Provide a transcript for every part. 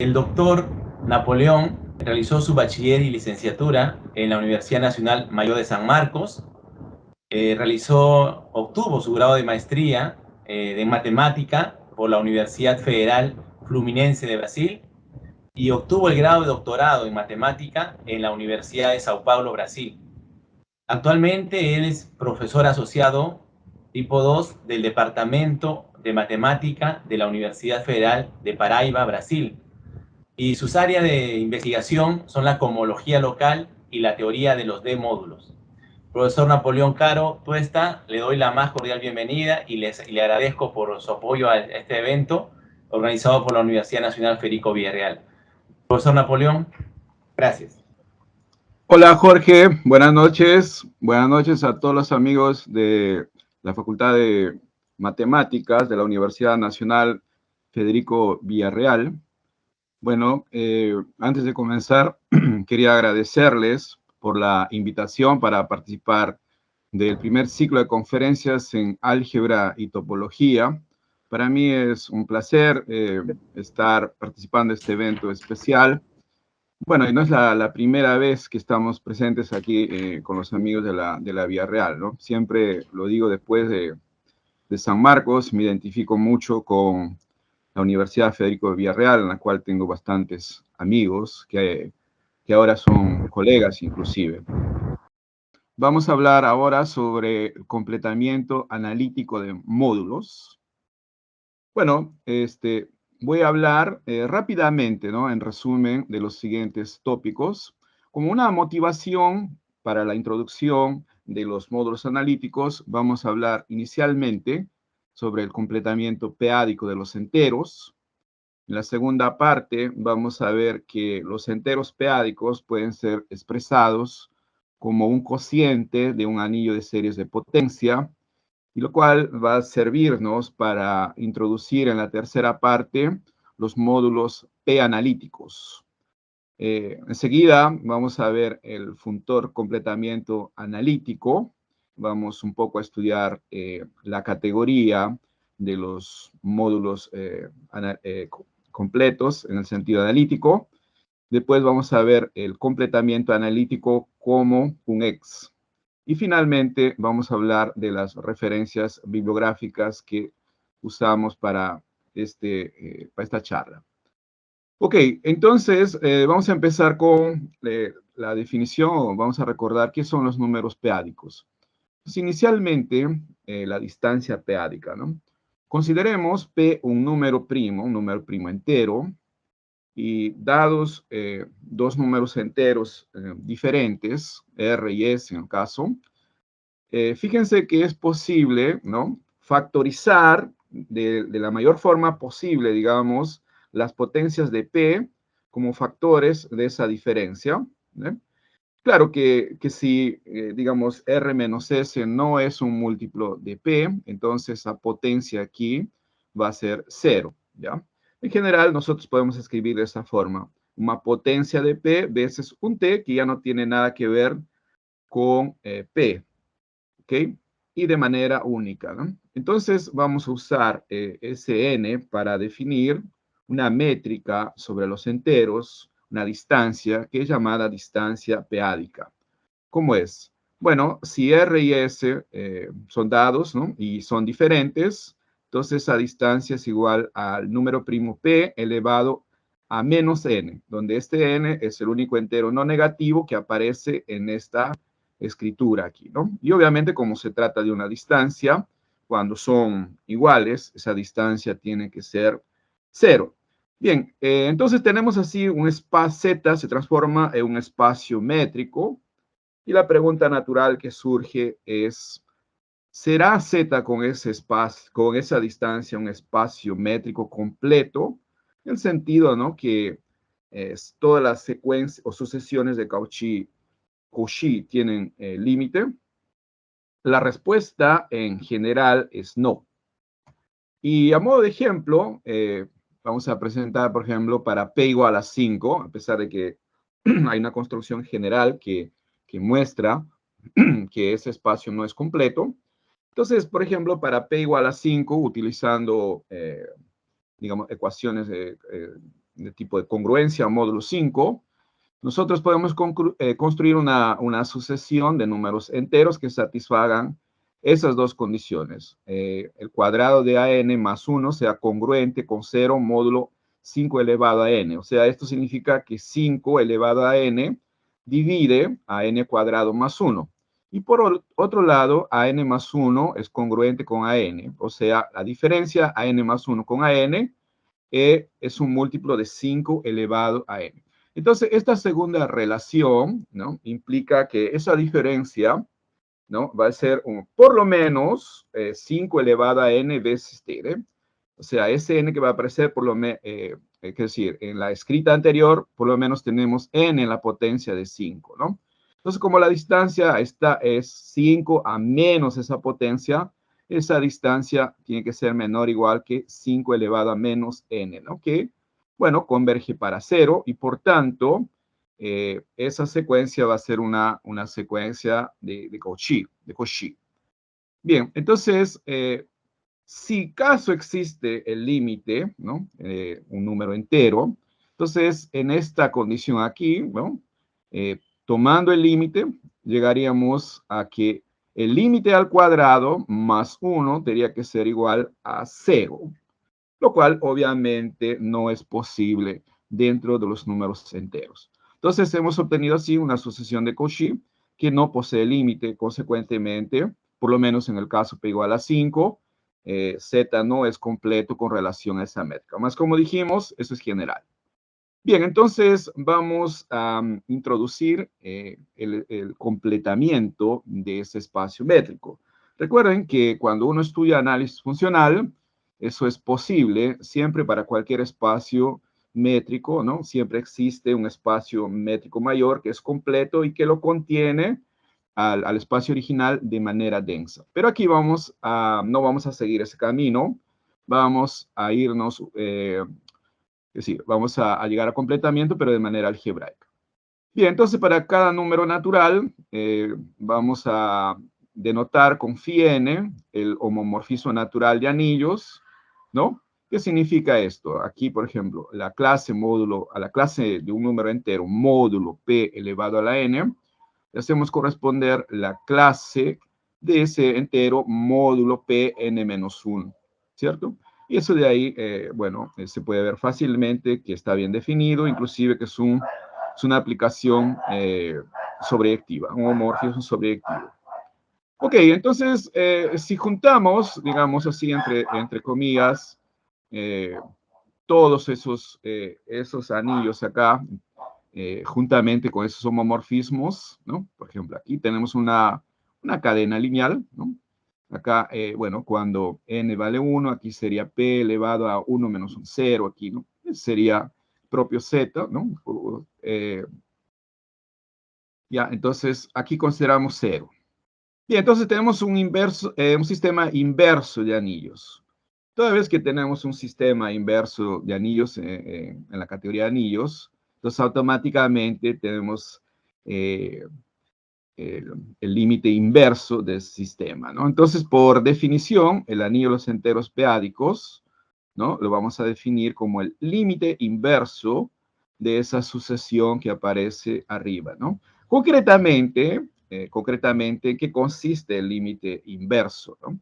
El doctor Napoleón realizó su bachiller y licenciatura en la Universidad Nacional Mayor de San Marcos. Obtuvo su grado de maestría de matemática por la Universidad Federal Fluminense de Brasil y obtuvo el grado de doctorado en matemática en la Universidad de Sao Paulo, Brasil. Actualmente él es profesor asociado tipo 2 del Departamento de Matemática de la Universidad Federal de Paraíba, Brasil. Y sus áreas de investigación son la cosmología local y la teoría de los D-módulos. Profesor Napoleón Caro Tuesta, le doy la más cordial bienvenida y le agradezco por su apoyo a este evento organizado por la Universidad Nacional Federico Villarreal. Profesor Napoleón, gracias. Hola Jorge, buenas noches. Buenas noches a todos los amigos de la Facultad de Matemáticas de la Universidad Nacional Federico Villarreal. Bueno, antes de comenzar, quería agradecerles por la invitación para participar del primer ciclo de conferencias en álgebra y topología. Para mí es un placer estar participando de este evento especial. Bueno, y no es la primera vez que estamos presentes aquí con los amigos de la Villarreal, ¿no? Siempre lo digo después de San Marcos, me identifico mucho con la Universidad Federico de Villarreal, en la cual tengo bastantes amigos que ahora son colegas inclusive. Vamos a hablar ahora sobre el completamiento analítico de módulos. Bueno, voy a hablar rápidamente, ¿no? En resumen, de los siguientes tópicos. Como una motivación para la introducción de los módulos analíticos, vamos a hablar inicialmente sobre el completamiento p-ádico de los enteros. En la segunda parte vamos a ver que los enteros p-ádicos pueden ser expresados como un cociente de un anillo de series de potencia, y lo cual va a servirnos para introducir en la tercera parte los módulos p-analíticos. Enseguida vamos a ver el funtor completamiento analítico. Vamos un poco a estudiar la categoría de los módulos completos en el sentido analítico. Después vamos a ver el completamiento analítico como un ex. Y finalmente vamos a hablar de las referencias bibliográficas que usamos para esta charla. Ok, entonces vamos a empezar con la definición. Vamos a recordar qué son los números p-ádicos. Pues inicialmente, la distancia p-ádica, ¿no? Consideremos p un número primo entero, y dados dos números enteros diferentes, R y S en el caso, fíjense que es posible, ¿no? Factorizar de la mayor forma posible, digamos, las potencias de P como factores de esa diferencia, ¿eh? Claro que si, digamos, R menos S no es un múltiplo de P, entonces la potencia aquí va a ser 0, ¿ya? En general, nosotros podemos escribir de esta forma: una potencia de P veces un T que ya no tiene nada que ver con P, ¿ok? Y de manera única, ¿no? Entonces vamos a usar Sn para definir una métrica sobre los enteros, una distancia que es llamada distancia p-ádica. ¿Cómo es? Bueno, si R y S son dados, ¿no? Y son diferentes, entonces esa distancia es igual al número primo P elevado a menos N, donde este N es el único entero no negativo que aparece en esta escritura aquí, ¿no? Y obviamente, como se trata de una distancia, cuando son iguales, esa distancia tiene que ser 0. Bien, entonces tenemos así un espacio Z se transforma en un espacio métrico, y la pregunta natural que surge es: ¿será Z con ese espacio, con esa distancia, un espacio métrico completo? En el sentido, ¿no?, que todas las secuencias o sucesiones de Cauchy tienen límite. La respuesta en general es no. Y a modo de ejemplo, vamos a presentar, por ejemplo, para P igual a 5, a pesar de que hay una construcción general que muestra que ese espacio no es completo. Entonces, por ejemplo, para P igual a 5, utilizando, digamos, ecuaciones de tipo de congruencia módulo 5, nosotros podemos construir una sucesión de números enteros que satisfagan esas dos condiciones. El cuadrado de AN más 1 sea congruente con 0 módulo 5 elevado a n. O sea, esto significa que 5 elevado a n divide a n cuadrado más 1. Y por otro lado, AN más 1 es congruente con AN. O sea, la diferencia AN más 1 con AN es un múltiplo de 5 elevado a n. Entonces, esta segunda relación, ¿no?, implica que esa diferencia, ¿no?, va a ser por lo menos 5 elevado a n veces t. O sea, ese n que va a aparecer por lo menos, es decir, en la escrita anterior, por lo menos tenemos n en la potencia de 5, ¿no? Entonces, como la distancia es 5 a menos esa potencia, esa distancia tiene que ser menor o igual que 5 elevado a menos n, ¿no? Que, bueno, converge para 0 y por tanto, esa secuencia va a ser una secuencia de Cauchy. Bien, entonces, si caso existe el límite, ¿no?, un número entero, entonces en esta condición aquí, ¿no?, tomando el límite, llegaríamos a que el límite al cuadrado más 1 tendría que ser igual a 0, lo cual obviamente no es posible dentro de los números enteros. Entonces hemos obtenido así una sucesión de Cauchy que no posee límite, consecuentemente, por lo menos en el caso P igual a 5, Z no es completo con relación a esa métrica. Más como dijimos, eso es general. Bien, entonces vamos a introducir el completamiento de ese espacio métrico. Recuerden que cuando uno estudia análisis funcional, eso es posible siempre para cualquier espacio métrico, ¿no? Siempre existe un espacio métrico mayor que es completo y que lo contiene al espacio original de manera densa. Pero aquí no vamos a seguir ese camino, vamos a irnos, es decir, vamos a llegar a completamiento, pero de manera algebraica. Bien, entonces para cada número natural vamos a denotar con φn el homomorfismo natural de anillos, ¿no? ¿Qué significa esto? Aquí, por ejemplo, a la clase de un número entero, módulo p elevado a la n, le hacemos corresponder la clase de ese entero módulo pn-1, ¿cierto? Y eso de ahí, bueno, se puede ver fácilmente que está bien definido, inclusive que es una aplicación sobreyectiva, un homomorfismo sobreyectivo. Ok, entonces, si juntamos, digamos así, entre comillas, todos esos anillos acá, juntamente con esos homomorfismos, ¿no? Por ejemplo, aquí tenemos una cadena lineal, ¿no? Acá, bueno, cuando n vale 1, aquí sería p elevado a 1 menos un 0, aquí, ¿no? Sería propio z, ¿no? Ya, entonces, aquí consideramos 0. Bien, entonces tenemos un sistema inverso de anillos. Toda vez que tenemos un sistema inverso de anillos en la categoría de anillos, entonces automáticamente tenemos el límite inverso del sistema, ¿no? Entonces, por definición, el anillo de los enteros p-ádicos, ¿no?, lo vamos a definir como el límite inverso de esa sucesión que aparece arriba, ¿no? Concretamente, ¿en qué consiste el límite inverso, ¿no?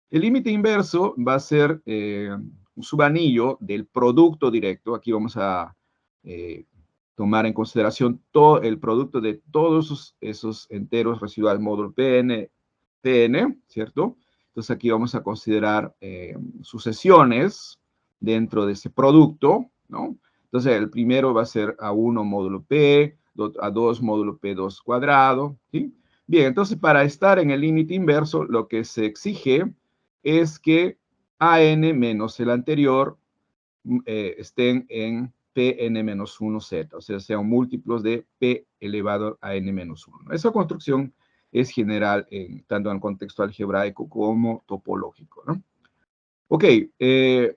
El límite inverso va a ser un subanillo del producto directo. Aquí vamos a tomar en consideración todo el producto de todos esos enteros residuales módulo Pn, ¿cierto? Entonces aquí vamos a considerar sucesiones dentro de ese producto, ¿no? Entonces el primero va a ser A1 módulo P, A2 módulo P2 cuadrado, ¿sí? Bien, entonces para estar en el límite inverso, lo que se exige es que AN menos el anterior estén en Pn-1z, o sea, sean múltiplos de P elevado a n-1. Esa construcción es general tanto en el contexto algebraico como topológico, ¿no? Ok,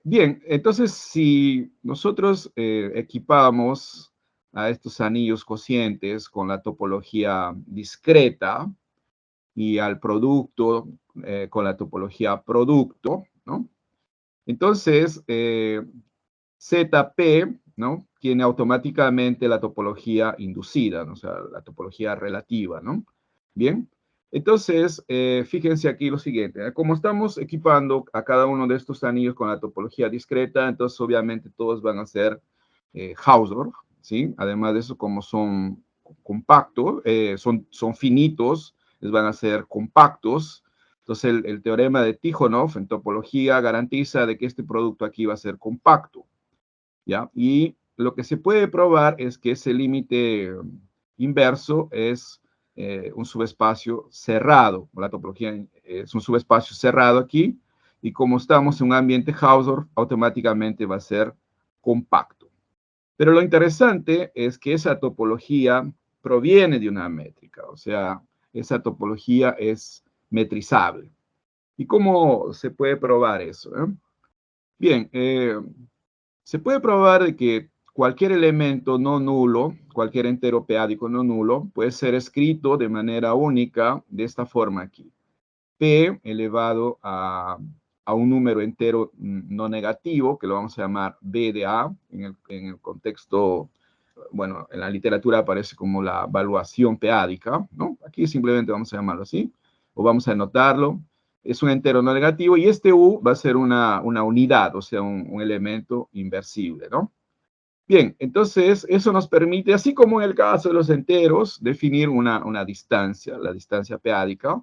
bien, entonces si nosotros equipamos a estos anillos cocientes con la topología discreta y al producto con la topología producto, ¿no? Entonces, ZP ¿no? Tiene automáticamente la topología inducida, ¿no? O sea, la topología relativa, ¿no? Bien, entonces, fíjense aquí lo siguiente, ¿eh? Como estamos equipando a cada uno de estos anillos con la topología discreta, entonces obviamente todos van a ser Hausdorff, ¿sí? Además de eso, como son compactos, son finitos, les van a ser compactos. Entonces, el teorema de Tikhonov en topología garantiza de que este producto aquí va a ser compacto, ¿ya? Y lo que se puede probar es que ese límite inverso es un subespacio cerrado. La topología es un subespacio cerrado aquí, y como estamos en un ambiente Hausdorff, automáticamente va a ser compacto. Pero lo interesante es que esa topología proviene de una métrica, o sea, esa topología es metrizable. ¿Y cómo se puede probar eso? Bien, se puede probar de que cualquier elemento no nulo, cualquier entero p-ádico no nulo, puede ser escrito de manera única de esta forma aquí. P elevado a un número entero no negativo, que lo vamos a llamar B de A, en el contexto, bueno, en la literatura aparece como la evaluación p-ádica, ¿no? Aquí simplemente vamos a llamarlo así, o vamos a anotarlo. Es un entero no negativo, y este U va a ser una unidad, o sea, un elemento inversible, ¿no? Bien, entonces eso nos permite, así como en el caso de los enteros, definir una distancia, la distancia p-ádica.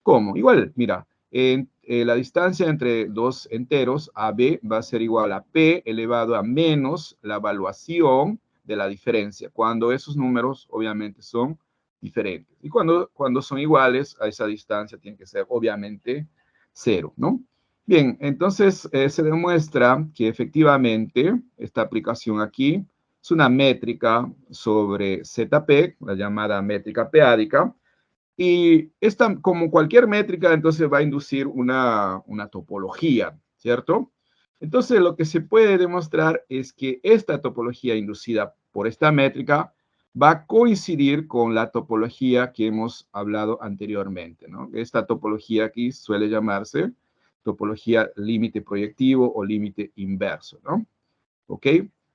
¿Cómo? Igual, mira, la distancia entre dos enteros, AB, va a ser igual a P elevado a menos la evaluación de la diferencia, cuando esos números obviamente son diferentes. Y cuando son iguales, a esa distancia tiene que ser obviamente 0, ¿no? Bien, entonces se demuestra que efectivamente esta aplicación aquí es una métrica sobre ZP, la llamada métrica p-ádica, y esta, como cualquier métrica, entonces va a inducir una topología, ¿cierto? Entonces, lo que se puede demostrar es que esta topología inducida por esta métrica va a coincidir con la topología que hemos hablado anteriormente, ¿no? Esta topología aquí suele llamarse topología límite proyectivo o límite inverso, ¿no? ¿Ok?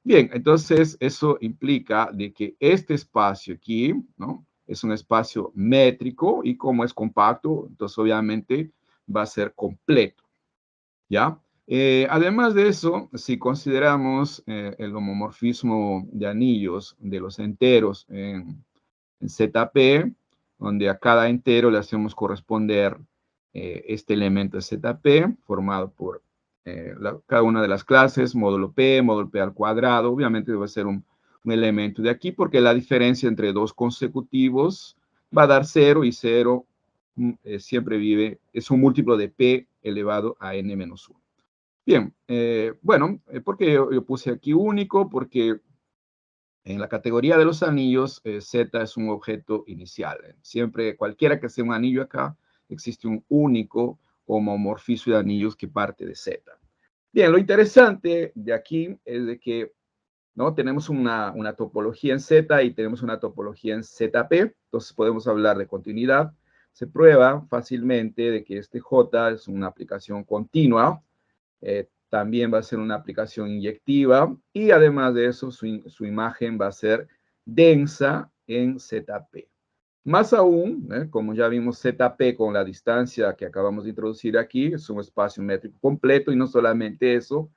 Bien, entonces eso implica de que este espacio aquí, ¿no? Es un espacio métrico, y como es compacto, entonces obviamente va a ser completo, ¿ya? Además de eso, si consideramos el homomorfismo de anillos de los enteros en ZP, donde a cada entero le hacemos corresponder este elemento de ZP, formado por cada una de las clases, módulo P al cuadrado. Obviamente debe ser un elemento de aquí, porque la diferencia entre dos consecutivos va a dar 0, y 0 siempre es un múltiplo de P elevado a n menos 1. Bien, bueno, ¿por qué yo puse aquí único? Porque en la categoría de los anillos, Z es un objeto inicial. Siempre, cualquiera que sea un anillo acá, existe un único homomorfismo de anillos que parte de Z. Bien, lo interesante de aquí es de que, ¿no? Tenemos una topología en Z y tenemos una topología en ZP, entonces podemos hablar de continuidad. Se prueba fácilmente de que este J es una aplicación continua, también va a ser una aplicación inyectiva, y además de eso, su imagen va a ser densa en ZP. Más aún, como ya vimos, ZP con la distancia que acabamos de introducir aquí, es un espacio métrico completo, y no solamente eso,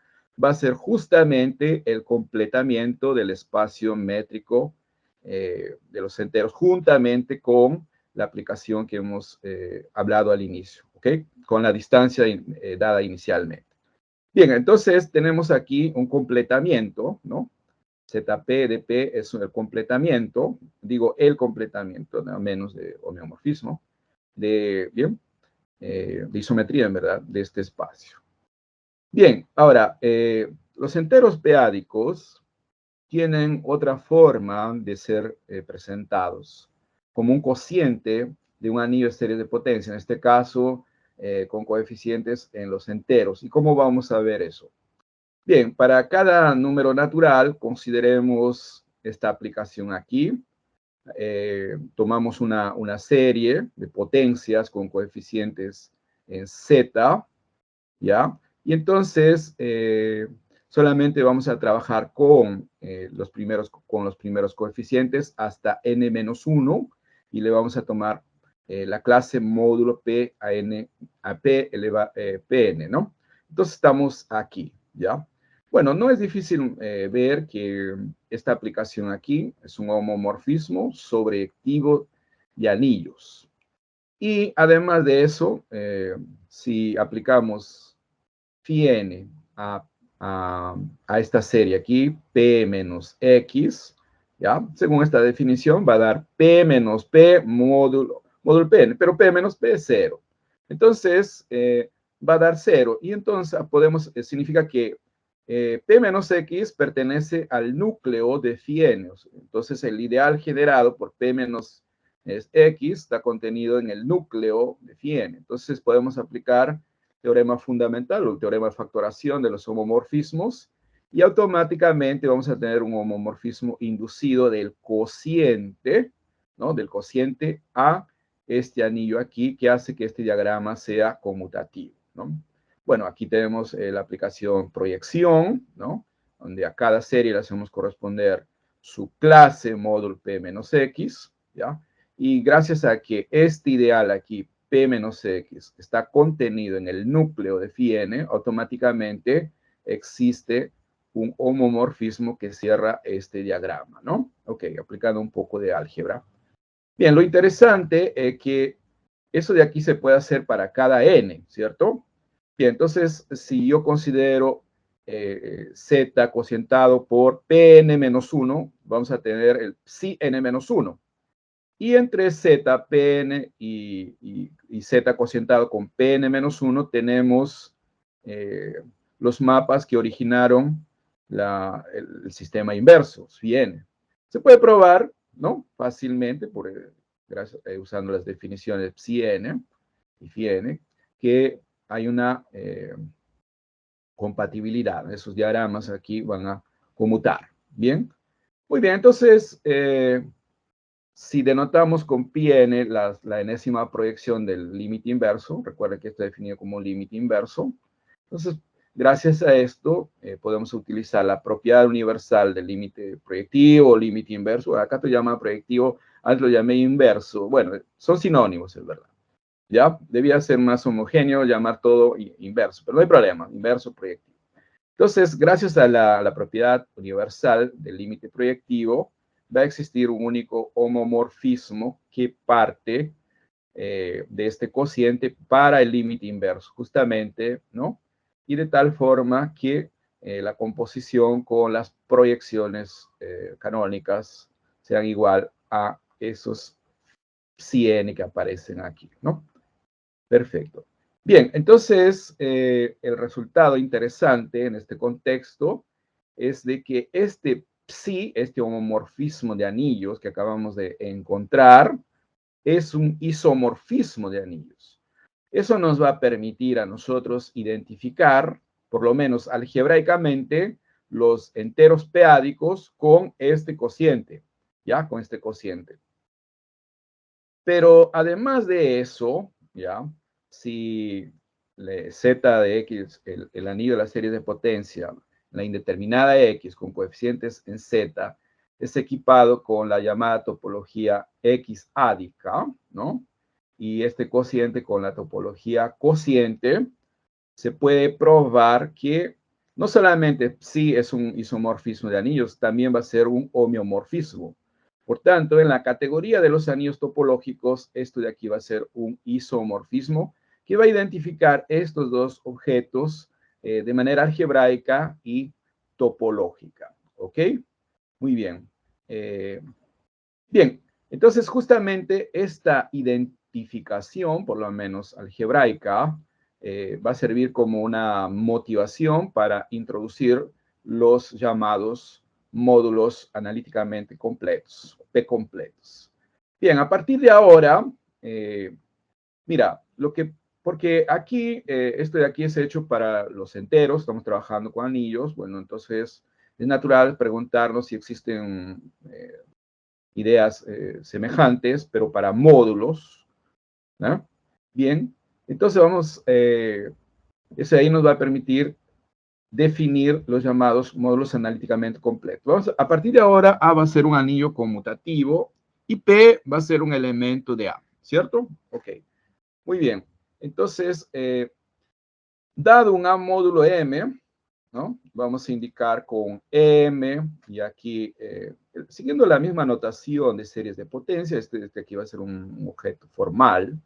va a ser justamente el completamiento del espacio métrico de los enteros, juntamente con la aplicación que hemos hablado al inicio, ¿ok? Con la distancia dada inicialmente. Bien, entonces tenemos aquí un completamiento, ¿no? ZP de P es el completamiento, digo el completamiento, ¿no? Menos de homeomorfismo, bien, de isometría, en verdad, de este espacio. Bien, ahora, los enteros p-ádicos tienen otra forma de ser presentados, como un cociente de un anillo estéreo de potencia, en este caso, con coeficientes en los enteros. ¿Y cómo vamos a ver eso? Bien, para cada número natural, consideremos esta aplicación aquí. Tomamos una serie de potencias con coeficientes en Z, ¿ya? Y entonces solamente vamos a trabajar con, los primeros coeficientes hasta n-1 y le vamos a tomar la clase módulo P a N a P Pn, ¿no? Entonces estamos aquí, ¿ya? Bueno, no es difícil ver que esta aplicación aquí es un homomorfismo sobreyectivo de anillos. Y además de eso, si aplicamos phi n a esta serie aquí, P menos X, ¿ya? Según esta definición, va a dar P menos P módulo Pn, pero P menos P es 0. Entonces, va a dar 0. Y entonces significa que P menos X pertenece al núcleo de phi n. Entonces, el ideal generado por P menos X está contenido en el núcleo de phi n. Entonces, podemos aplicar teorema fundamental o el teorema de factoración de los homomorfismos y automáticamente vamos a tener un homomorfismo inducido del cociente, ¿no? Del cociente a este anillo aquí que hace que este diagrama sea conmutativo, ¿no? Bueno, aquí tenemos la aplicación proyección, ¿no? Donde a cada serie le hacemos corresponder su clase módulo P menos X, ¿ya? Y gracias a que este ideal aquí, P menos X, está contenido en el núcleo de phi n, automáticamente existe un homomorfismo que cierra este diagrama, ¿no? Ok, aplicando un poco de álgebra. Bien, lo interesante es que eso de aquí se puede hacer para cada n, ¿cierto? Bien, entonces, si yo considero z cocientado por Pn menos 1, vamos a tener el psi n menos 1. Y entre z, Pn y z cocientado con Pn menos 1 tenemos los mapas que originaron el sistema inverso, phi n. Se puede probar, ¿no? Fácilmente, usando las definiciones psi n y phi n, que hay una compatibilidad. Esos diagramas aquí van a conmutar. ¿Bien? Muy bien, entonces, si denotamos con πn la enésima proyección del límite inverso, recuerden que está definido como límite inverso, entonces, gracias a esto, podemos utilizar la propiedad universal del límite proyectivo o límite inverso. Acá te llama proyectivo, antes lo llamé inverso. Bueno, son sinónimos, es verdad. ¿Ya? Debía ser más homogéneo llamar todo inverso, pero no hay problema, inverso proyectivo. Entonces, gracias a la propiedad universal del límite proyectivo, va a existir un único homomorfismo que parte de este cociente para el límite inverso, justamente, ¿no? Y de tal forma que la composición con las proyecciones canónicas sean igual a esos psi n que aparecen aquí, ¿no? Perfecto. Bien, entonces el resultado interesante en este contexto es de que este psi, este homomorfismo de anillos que acabamos de encontrar, es un isomorfismo de anillos. Eso nos va a permitir a nosotros identificar, por lo menos algebraicamente, los enteros p-ádicos con este cociente, ¿ya? Con este cociente. Pero además de eso, ¿ya? Si z de x, el anillo de la serie de potencia, la indeterminada x con coeficientes en z, es equipado con la llamada topología x ádica, ¿no? Y este cociente con la topología cociente, se puede probar que no solamente sí es un isomorfismo de anillos, también va a ser un homeomorfismo. Por tanto, en la categoría de los anillos topológicos, esto de aquí va a ser un isomorfismo que va a identificar estos dos objetos de manera algebraica y topológica. ¿Ok? Muy bien. Bien, entonces justamente esta identificación, por lo menos algebraica, va a servir como una motivación para introducir los llamados módulos analíticamente completos, P completos. Bien, a partir de ahora, mira, porque aquí, esto de aquí es hecho para los enteros, estamos trabajando con anillos, bueno, entonces es natural preguntarnos si existen ideas semejantes, pero para módulos, ¿no? Bien, entonces eso ahí nos va a permitir definir los llamados módulos analíticamente completos. A partir de ahora, A va a ser un anillo conmutativo y P va a ser un elemento de A, ¿cierto? Ok, muy bien. Entonces, dado un A módulo M, ¿no? Vamos a indicar con M, y aquí, siguiendo la misma notación de series de potencia, este aquí va a ser un objeto formal,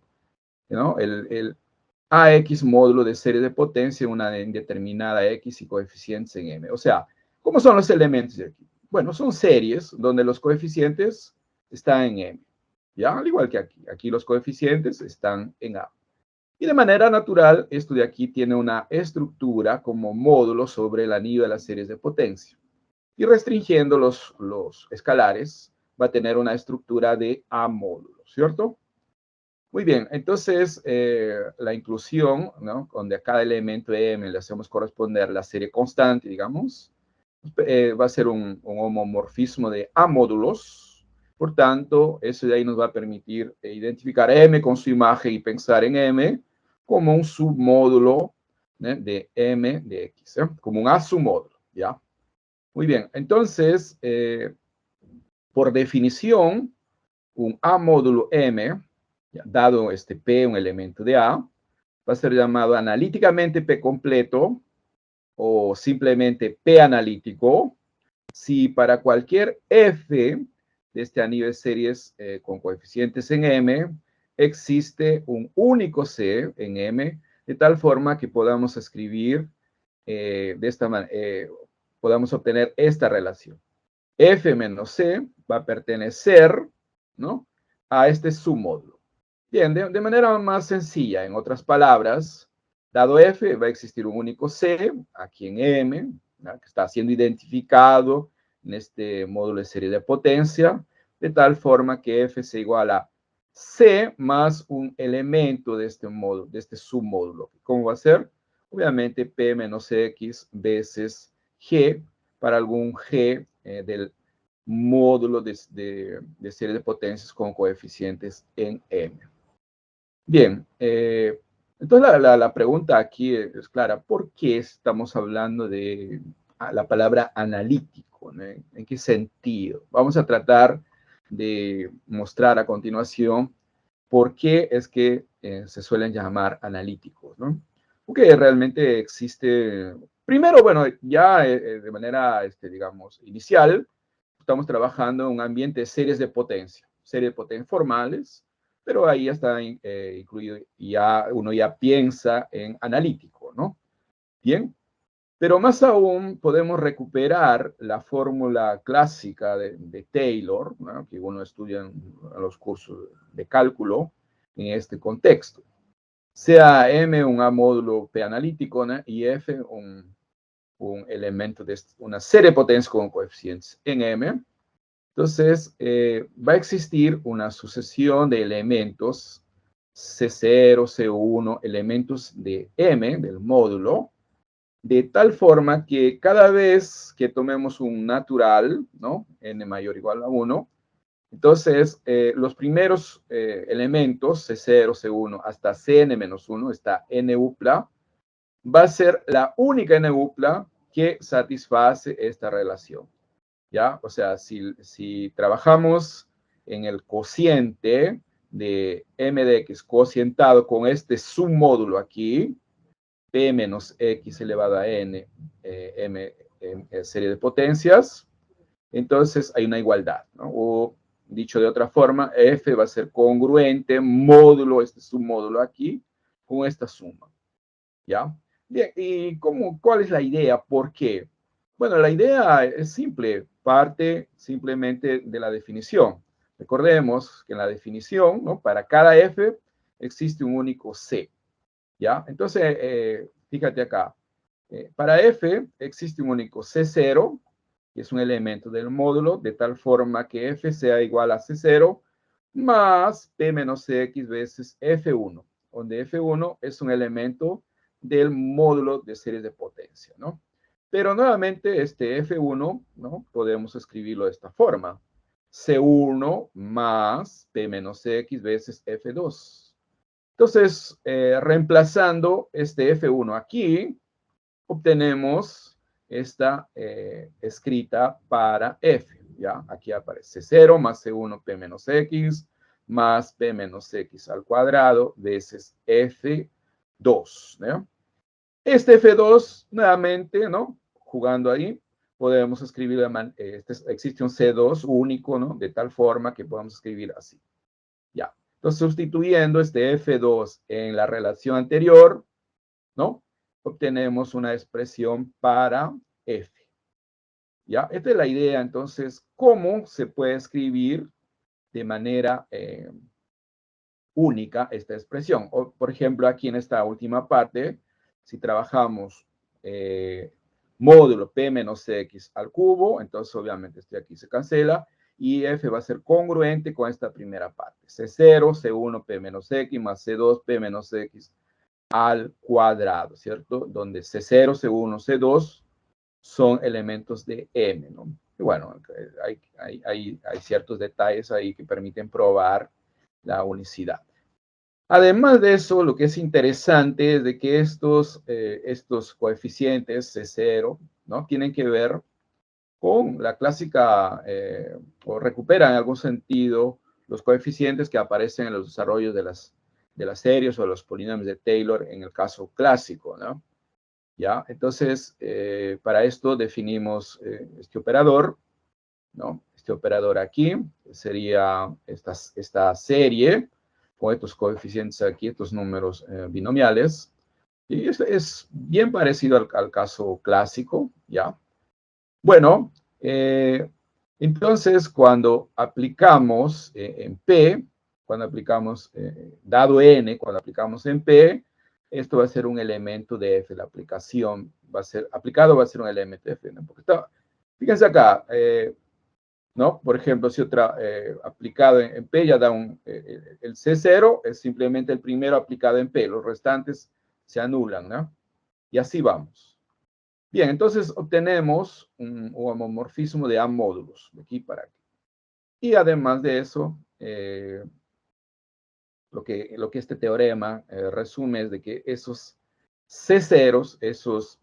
¿no? El AX módulo de serie de potencia, una indeterminada X y coeficientes en M. O sea, ¿cómo son los elementos de aquí? Bueno, son series donde los coeficientes están en M, ¿ya? Al igual que aquí. Aquí los coeficientes están en A. Y de manera natural, esto de aquí tiene una estructura como módulo sobre el anillo de las series de potencia. Y restringiendo los escalares, va a tener una estructura de A módulo, ¿cierto? Muy bien, entonces la inclusión, ¿no? Donde a cada elemento de M le hacemos corresponder la serie constante, digamos, va a ser un homomorfismo de A módulos. Por tanto, eso de ahí nos va a permitir identificar M con su imagen y pensar en M como un submódulo, ¿eh? De M de X, ¿eh? Como un A submódulo, ¿ya? Muy bien, entonces, por definición, un A módulo M, dado este P, un elemento de A, va a ser llamado analíticamente P completo o simplemente P analítico si para cualquier F de este anillo de series con coeficientes en M existe un único C en M, de tal forma que podamos escribir de esta manera, podamos obtener esta relación. F menos C va a pertenecer, ¿no?, a este submódulo. Bien, de manera más sencilla, en otras palabras, dado F, va a existir un único C, aquí en M, ¿no?, que está siendo identificado en este módulo de serie de potencia, de tal forma que F sea igual a C más un elemento de este módulo, de este submódulo. ¿Cómo va a ser? Obviamente P menos X veces G para algún G del módulo de serie de potencias con coeficientes en M. Bien, entonces la pregunta aquí es clara. ¿Por qué estamos hablando de la palabra analítico, ¿no? ¿En qué sentido? Vamos a tratar de mostrar a continuación por qué es que se suelen llamar analíticos, ¿no? Porque realmente existe, primero, bueno, ya de manera, digamos, inicial, estamos trabajando en un ambiente de series de potencia formales, pero ahí ya está incluido, ya uno ya piensa en analítico, ¿no? Bien, pero más aún podemos recuperar la fórmula clásica de Taylor, ¿no?, que uno estudia en los cursos de cálculo en este contexto. Sea M un A módulo P analítico, ¿no?, y F un elemento de una serie de potencias con coeficientes en M. Entonces, va a existir una sucesión de elementos C0, C1, elementos de M, del módulo, de tal forma que cada vez que tomemos un natural, ¿no?, n mayor o igual a 1, entonces los primeros elementos, C0, C1, hasta Cn-1, está n-upla, va a ser la única n-upla que satisface esta relación, ¿ya? O sea, si trabajamos en el cociente de m de x cocientado con este submódulo aquí, P menos X elevado a N, M en serie de potencias, entonces hay una igualdad, ¿no? O dicho de otra forma, F va a ser congruente, módulo, este submódulo aquí, con esta suma, ¿ya? Bien, ¿y cuál es la idea? ¿Por qué? Bueno, la idea es simple, parte simplemente de la definición. Recordemos que en la definición, ¿no?, para cada F existe un único C, ¿ya? Entonces, fíjate acá, para F existe un único C0, que es un elemento del módulo, de tal forma que F sea igual a C0 más P menos X veces F1, donde F1 es un elemento del módulo de series de potencia, ¿no? Pero nuevamente este F1, ¿no?, podemos escribirlo de esta forma. C1 más P menos X veces F2. Entonces, reemplazando este F1 aquí, obtenemos esta escrita para F, ¿ya? Aquí aparece C0 más C1 P menos X más P menos X al cuadrado veces F2, ¿ya? Este F2, nuevamente, ¿no? Jugando ahí, podemos escribir, existe un C2 único, ¿no? De tal forma que podemos escribir así, ¿ya? Entonces, sustituyendo este F2 en la relación anterior, ¿no? Obtenemos una expresión para F. ¿Ya? Esta es la idea, entonces, cómo se puede escribir de manera única esta expresión. O, por ejemplo, aquí en esta última parte, si trabajamos módulo P menos X al cubo, entonces obviamente este aquí se cancela, y F va a ser congruente con esta primera parte. C0, C1, P menos X, más C2, P menos X al cuadrado, ¿cierto? Donde C0, C1, C2 son elementos de M, ¿no? Y bueno, hay ciertos detalles ahí que permiten probar la unicidad. Además de eso, lo que es interesante es de que estos coeficientes C0, ¿no? Tienen que ver con la clásica, o recuperan en algún sentido los coeficientes que aparecen en los desarrollos de las series o los polinomios de Taylor en el caso clásico, ¿no? ¿Ya? Entonces, para esto definimos este operador, ¿no? Este operador aquí sería esta serie con estos coeficientes aquí, estos números binomiales. Y es bien parecido al caso clásico, ¿ya? Bueno, entonces cuando aplicamos en P, cuando aplicamos, dado N, cuando aplicamos en P, esto va a ser un elemento de F, la aplicación va a ser, aplicado va a ser un elemento de F, ¿no? Porque fíjense acá, ¿no? Por ejemplo, si otra aplicado en P ya da el C0 es simplemente el primero aplicado en P, los restantes se anulan, ¿no? Y así vamos. Bien, entonces obtenemos un homomorfismo de A módulos, de aquí para aquí. Y además de eso, lo que este teorema resume es de que esos C0, esos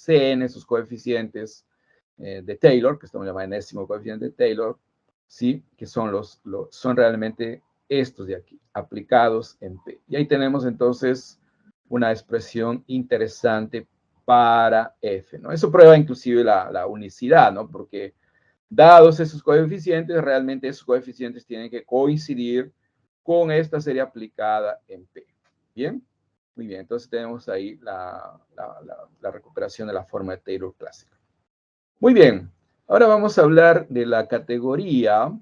Cn, esos coeficientes de Taylor, que estamos llamando enésimo coeficiente de Taylor, ¿sí? Que son son realmente estos de aquí, aplicados en P. Y ahí tenemos entonces una expresión interesante para F, ¿no? Eso prueba inclusive la unicidad, ¿no? Porque dados esos coeficientes, realmente esos coeficientes tienen que coincidir con esta serie aplicada en P. ¿Bien? Muy bien, entonces tenemos ahí la recuperación de la forma de Taylor clásica. Muy bien, ahora vamos a hablar de la categoría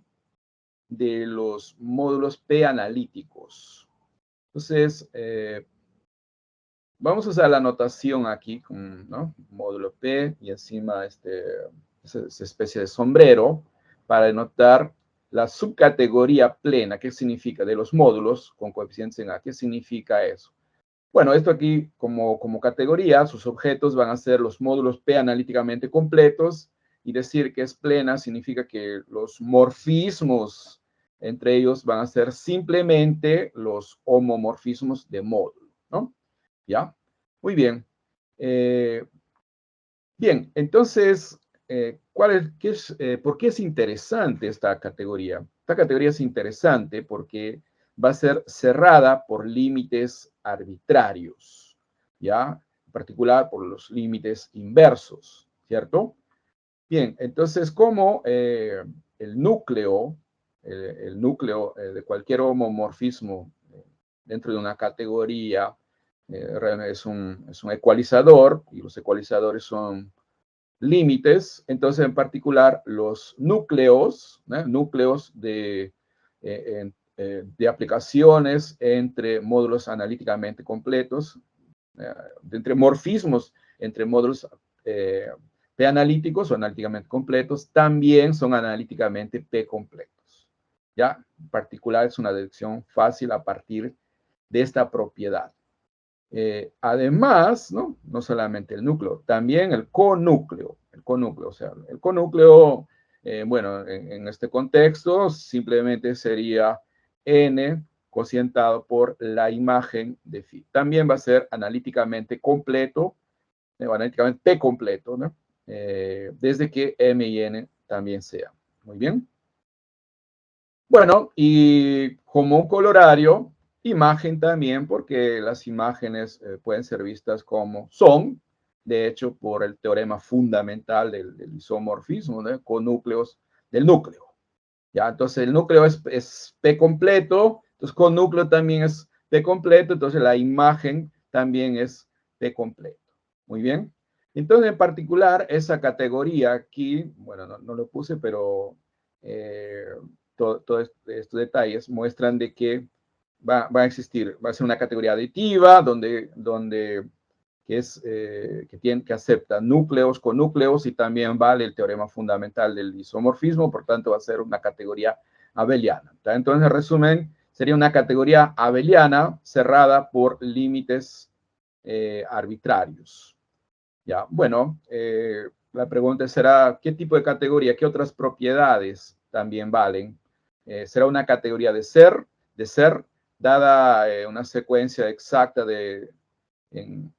de los módulos P analíticos. Entonces, vamos a usar la notación aquí, ¿no? Módulo P y encima esa especie de sombrero para denotar la subcategoría plena. ¿Qué significa? De los módulos con coeficientes en A. ¿Qué significa eso? Bueno, esto aquí como categoría, sus objetos van a ser los módulos P analíticamente completos, y decir que es plena significa que los morfismos entre ellos van a ser simplemente los homomorfismos de módulo, ¿no? ¿Ya? Muy bien. Bien, entonces, ¿por qué es interesante esta categoría? Esta categoría es interesante porque va a ser cerrada por límites arbitrarios, ¿ya? En particular por los límites inversos, ¿cierto? Bien, entonces, como el núcleo de cualquier homomorfismo dentro de una categoría es un ecualizador, y los ecualizadores son límites, entonces en particular los núcleos, núcleos de aplicaciones entre módulos analíticamente completos, entre morfismos entre módulos P-analíticos o analíticamente completos, también son analíticamente P-completos. ¿Ya? En particular es una deducción fácil a partir de esta propiedad. Además, ¿no? Solamente el núcleo, también el conúcleo, o sea, el conúcleo, bueno, en este contexto simplemente sería n cocientado por la imagen de phi. También va a ser analíticamente completo analíticamente P completo, ¿no? Desde que M y N también sea. Muy bien. Bueno, y como un colorario, imagen también, porque las imágenes pueden ser vistas como son, de hecho, por el teorema fundamental del isomorfismo, ¿no? Con núcleos del núcleo. ¿Ya? Entonces, el núcleo es P completo, entonces con núcleo también es P completo, entonces la imagen también es P completo. Muy bien. Entonces, en particular, esa categoría aquí, bueno, no lo puse, pero todos estos detalles muestran de que va a existir, va a ser una categoría aditiva donde que acepta núcleos con núcleos y también vale el teorema fundamental del isomorfismo, por tanto va a ser una categoría abeliana. Entonces, en resumen, sería una categoría abeliana cerrada por límites arbitrarios. ¿Ya? Bueno, la pregunta será, ¿qué tipo de categoría, qué otras propiedades también valen? ¿Será una categoría de ser, dada una secuencia exacta en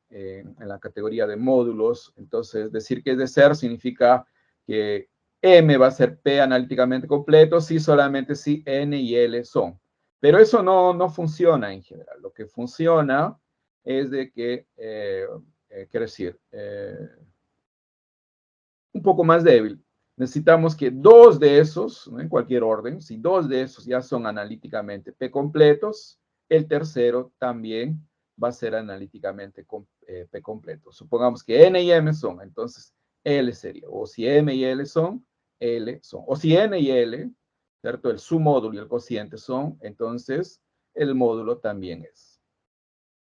la categoría de módulos? Entonces, decir que es de ser significa que M va a ser P analíticamente completo si solamente si N y L son. Pero eso no funciona en general. Lo que funciona es de que, quiero decir, un poco más débil. Necesitamos que dos de esos, ¿no? En cualquier orden, si dos de esos ya son analíticamente P completos, el tercero también va a ser analíticamente P completo. Supongamos que N y M son, entonces L sería, o si M y L son, L son. O si N y L, ¿cierto? El submódulo y el cociente son, entonces el módulo también es.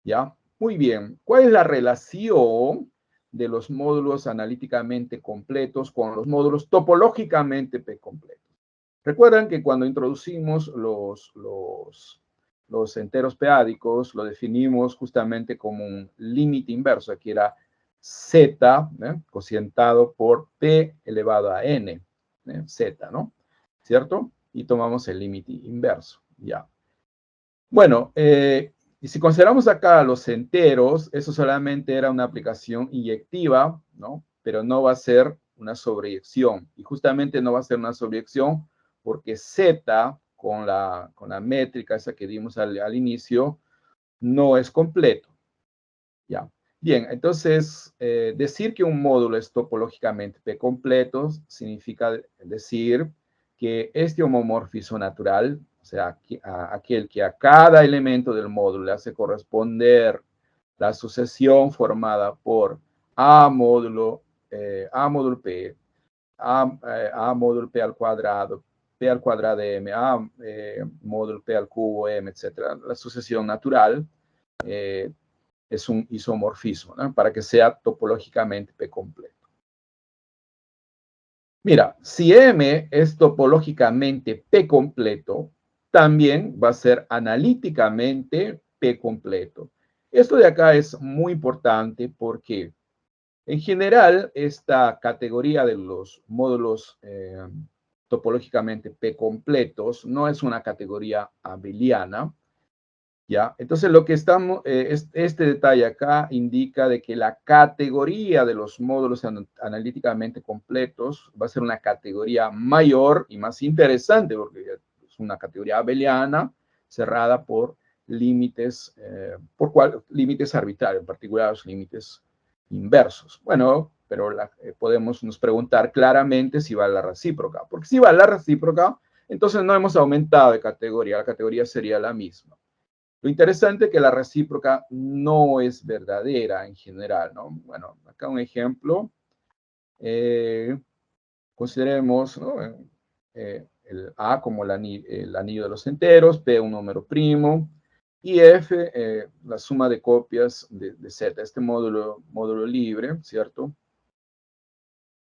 ¿Ya? Muy bien. ¿Cuál es la relación de los módulos analíticamente completos con los módulos topológicamente P completos? Recuerdan que cuando introducimos los enteros p-ádicos, lo definimos justamente como un límite inverso. Aquí era z, cocientado por p elevado a n, z, ¿no? ¿Cierto? Y tomamos el límite inverso, ya. Bueno, y si consideramos acá los enteros, eso solamente era una aplicación inyectiva, ¿no? Pero no va a ser una sobreyección. Y justamente no va a ser una sobreyección porque Z, con la métrica esa que dimos al inicio, no es completo. ¿Ya? Bien, entonces, decir que un módulo es topológicamente P completo significa decir que este homomorfismo natural, o sea, aquel que a cada elemento del módulo le hace corresponder la sucesión formada por A módulo P, A módulo P al cuadrado, P al cuadrado de M, A módulo P al cubo M, etc. La sucesión natural es un isomorfismo, ¿no? Para que sea topológicamente P completo. Mira, si M es topológicamente P completo, también va a ser analíticamente P completo. Esto de acá es muy importante porque, en general, esta categoría de los módulos topológicamente P completos no es una categoría abeliana, ¿ya? Entonces, lo que estamos, este detalle acá indica de que la categoría de los módulos analíticamente completos va a ser una categoría mayor y más interesante, porque es una categoría abeliana cerrada por límites, límites arbitrarios, en particular los límites inversos. Bueno, pero podemos nos preguntar claramente si va a la recíproca, porque si va a la recíproca, entonces no hemos aumentado de categoría, la categoría sería la misma. Lo interesante es que la recíproca no es verdadera en general, ¿no? Bueno, acá un ejemplo. Consideremos, ¿no? El A como el anillo de los enteros, P un número primo, y F la suma de copias de Z, este módulo libre, ¿cierto?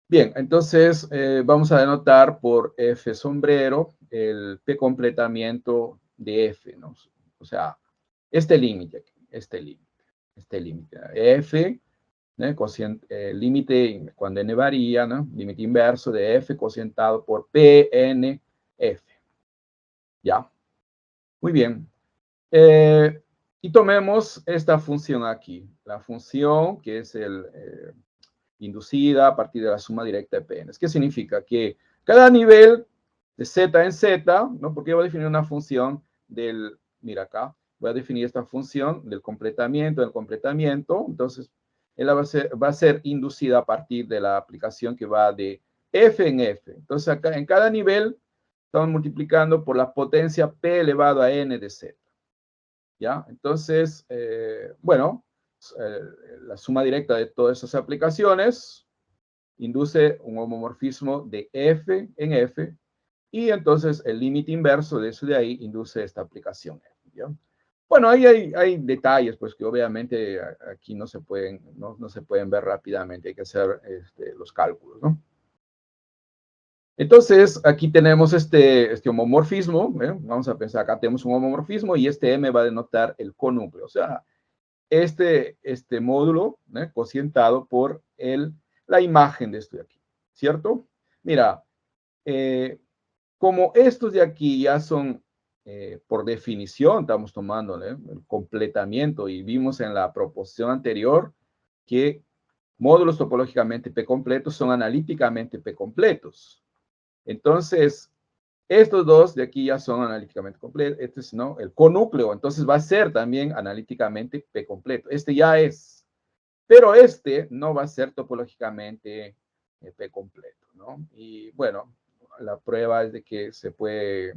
Bien, entonces vamos a denotar por F sombrero el P completamiento de F, ¿no? O sea, este límite, F, límite cuando n varía, ¿no? Límite inverso de F cocientado por PNF. ¿Ya? Muy bien. Y tomemos esta función aquí, la función que es inducida a partir de la suma directa de Pn. ¿Qué significa? Que cada nivel de z en z, ¿no? Porque yo voy a definir una función del, mira acá, voy a definir esta función del completamiento, entonces ella va a ser inducida a partir de la aplicación que va de f en f. Entonces acá en cada nivel estamos multiplicando por la potencia p elevado a n de z. ¿Ya? Entonces, bueno, la suma directa de todas esas aplicaciones induce un homomorfismo de f en f, y entonces el límite inverso de eso de ahí induce esta aplicación f, ¿ya? Bueno, ahí hay detalles, pues que obviamente aquí no se pueden ver rápidamente, hay que hacer los cálculos, ¿no? Entonces, aquí tenemos este homomorfismo, ¿eh? Vamos a pensar, acá tenemos un homomorfismo y este M va a denotar el conúcleo, o sea, este módulo, ¿eh? Cocientado por la imagen de esto de aquí, ¿cierto? Mira, como estos de aquí ya son, por definición, estamos tomando, ¿eh? El completamiento, y vimos en la proposición anterior que módulos topológicamente P completos son analíticamente P completos. Entonces, estos dos de aquí ya son analíticamente completos. Este es, ¿no? El conúcleo, entonces va a ser también analíticamente P completo. Este ya es. Pero este no va a ser topológicamente P completo, ¿no? Y bueno, la prueba es de que se puede,